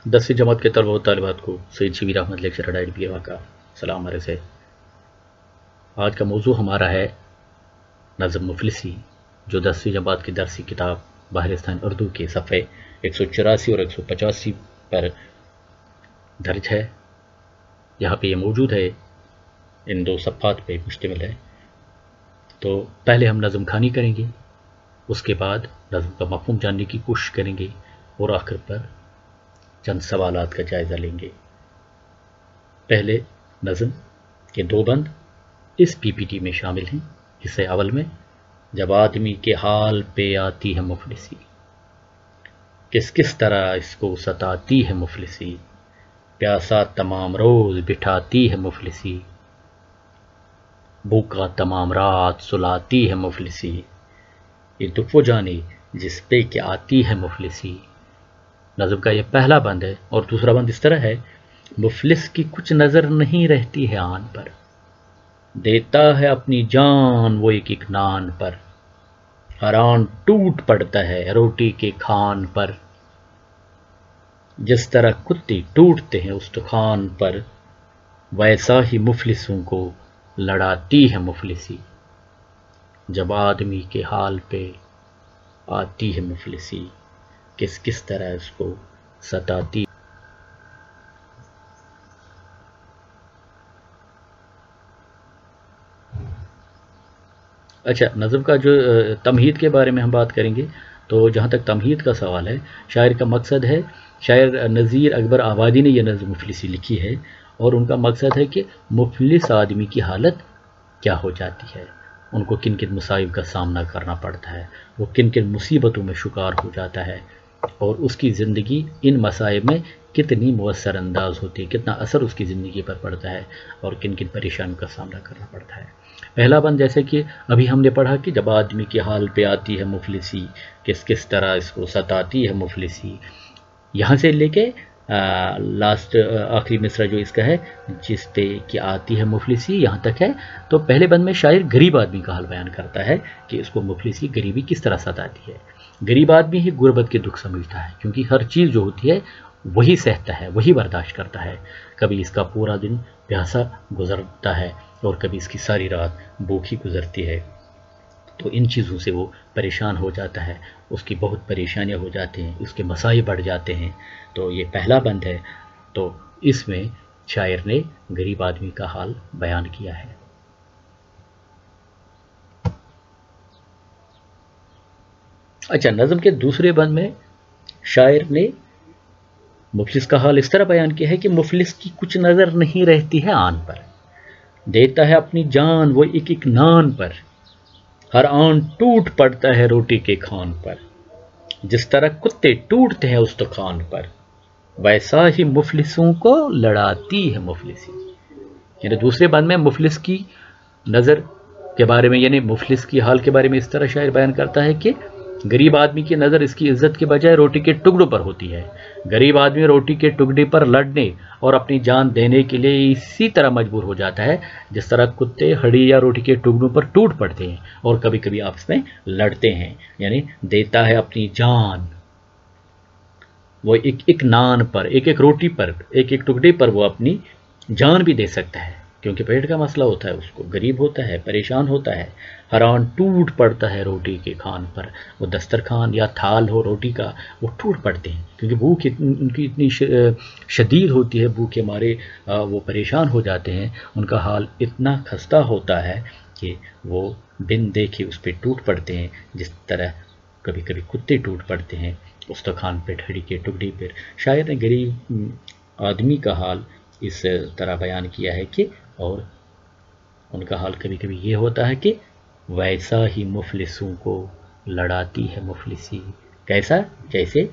10वीं जमात के तलबा व तालिबात को सैयद शबीर अहमद लेक्चरर IDPA का सलाम अर्ज़ है। आज का मौजू हमारा है नज़्म मुफलिसी, जो 10वीं जमात की दरसी किताब बहरिस्तान उर्दू के सफ़े 184 और 185 पर दर्ज है। यहाँ पे ये मौजूद है, इन दो सफ़ात पे मुश्तमिल है। तो पहले हम नज़्म खानी करेंगे, उसके बाद नज़्म का मफ़हूम जानने की कोशिश करेंगे और आखिर पर चंद सवालात का जायज़ा लेंगे। पहले नज़्म के दो बंद इस PPT में शामिल हैं। हिस्से अवल में, जब आदमी के हाल पे आती है मुफलिसी, किस किस तरह इसको सताती है मुफलिसी, प्यासा तमाम रोज़ बिठाती है मुफलिसी, भूखा तमाम रात सुलाती है मुफलिसी, ये दुख वो जाने जिस पे के आती है मुफलिसी। नज़्म का ये पहला बंद है और दूसरा बंद इस तरह है। मुफलिस की कुछ नज़र नहीं रहती है आन पर, देता है अपनी जान वो एक एक नान पर, हर आन टूट पड़ता है रोटी के खान पर, जिस तरह कुत्ते टूटते हैं उस दुकान पर, वैसा ही मुफलिसों को लड़ाती है मुफलिसी, जब आदमी के हाल पे आती है मुफलिसी, किस किस तरह इसको सताती। अच्छा, नज़्म का जो तमहीद के बारे में हम बात करेंगे, तो जहाँ तक तमहीद का सवाल है, शायर का मकसद है, शायर नज़ीर अकबर आबादी ने यह नज़्म मुफलिसी लिखी है और उनका मकसद है कि मुफलिस आदमी की हालत क्या हो जाती है, उनको किन किन मसाइब का सामना करना पड़ता है, वो किन किन मुसीबतों में शिकार हो जाता है और उसकी ज़िंदगी इन मसाइब में कितनी मुअस्सर अंदाज होती है, कितना असर उसकी ज़िंदगी पर पड़ता है और किन किन परेशानियों का सामना करना पड़ता है। पहला बंद जैसे कि अभी हमने पढ़ा कि जब आदमी के हाल पे आती है मुफलिसी, किस किस तरह इसको सताती है मुफलिसी, यहाँ से लेके लास्ट आखिरी मिसरा जो इसका है, जिस पे कि आती है मुफलिसी, यहाँ तक है। तो पहले बंद में शायर गरीब आदमी का हाल बयान करता है कि इसको मुफलिसी, गरीबी किस तरह सताती है। गरीब आदमी ही गुर्बत के दुख समझता है, क्योंकि हर चीज़ जो होती है वही सहता है, वही बर्दाश्त करता है। कभी इसका पूरा दिन प्यासा गुजरता है और कभी इसकी सारी रात भूखी गुजरती है, तो इन चीज़ों से वो परेशान हो जाता है, उसकी बहुत परेशानियां हो जाती हैं, उसके मसाइब बढ़ जाते हैं। तो ये पहला बंद है, तो इसमें शायर ने गरीब आदमी का हाल बयान किया है। अच्छा, नज़्म के दूसरे बंद में शायर ने मुफलिस का हाल इस तरह बयान किया है कि मुफलिस की कुछ नज़र नहीं रहती है आन पर, देता है अपनी जान वो एक एक नान पर, हर आन टूट पड़ता है रोटी के खान पर, जिस तरह कुत्ते टूटते हैं उस दुकान पर, वैसा ही मुफलिसों को लड़ाती है मुफलिसी। यानी दूसरे बंद में मुफलिस की नज़र के बारे में, यानी मुफलिस की हाल के बारे में इस तरह शायर बयान करता है कि गरीब आदमी की नज़र इसकी इज्जत के बजाय रोटी के टुकड़ों पर होती है। गरीब आदमी रोटी के टुकड़े पर लड़ने और अपनी जान देने के लिए इसी तरह मजबूर हो जाता है जिस तरह कुत्ते हड्डी या रोटी के टुकड़ों पर टूट पड़ते हैं और कभी कभी आपस में लड़ते हैं। यानी देता है अपनी जान वो एक एक नान पर, एक एक रोटी पर, एक एक टुकड़े पर वो अपनी जान भी दे सकता है, क्योंकि पेट का मसला होता है, उसको गरीब होता है, परेशान होता है। हरान टूट पड़ता है रोटी के खान पर, वो दस्तरखान या थाल हो रोटी का, वो टूट पड़ते हैं, क्योंकि भूख उनकी इतनी शदीद होती है, भूख के मारे वो परेशान हो जाते हैं, उनका हाल इतना खस्ता होता है कि वो बिन देखे उस पर टूट पड़ते हैं, जिस तरह कभी कभी कुत्ते टूट पड़ते हैं उस दुकान पे हड्डी के टुकड़े पर। शायर ने गरीब आदमी का हाल इस तरह बयान किया है कि, और उनका हाल कभी कभी ये होता है कि वैसा ही मुफलिसों को लड़ाती है मुफलिसी। कैसा? जैसे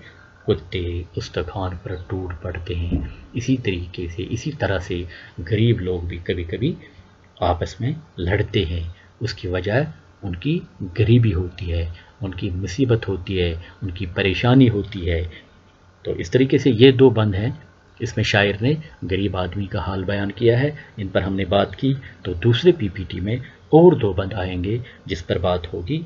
कुत्ते उस दुकान पर टूट पड़ते हैं, इसी तरीके से, इसी तरह से गरीब लोग भी कभी कभी आपस में लड़ते हैं। उसकी वजह उनकी गरीबी होती है, उनकी मुसीबत होती है, उनकी परेशानी होती है। तो इस तरीके से ये दो बंद हैं, इसमें शायर ने गरीब आदमी का हाल बयान किया है, इन पर हमने बात की। तो दूसरे PPT में और दो बंद आएंगे जिस पर बात होगी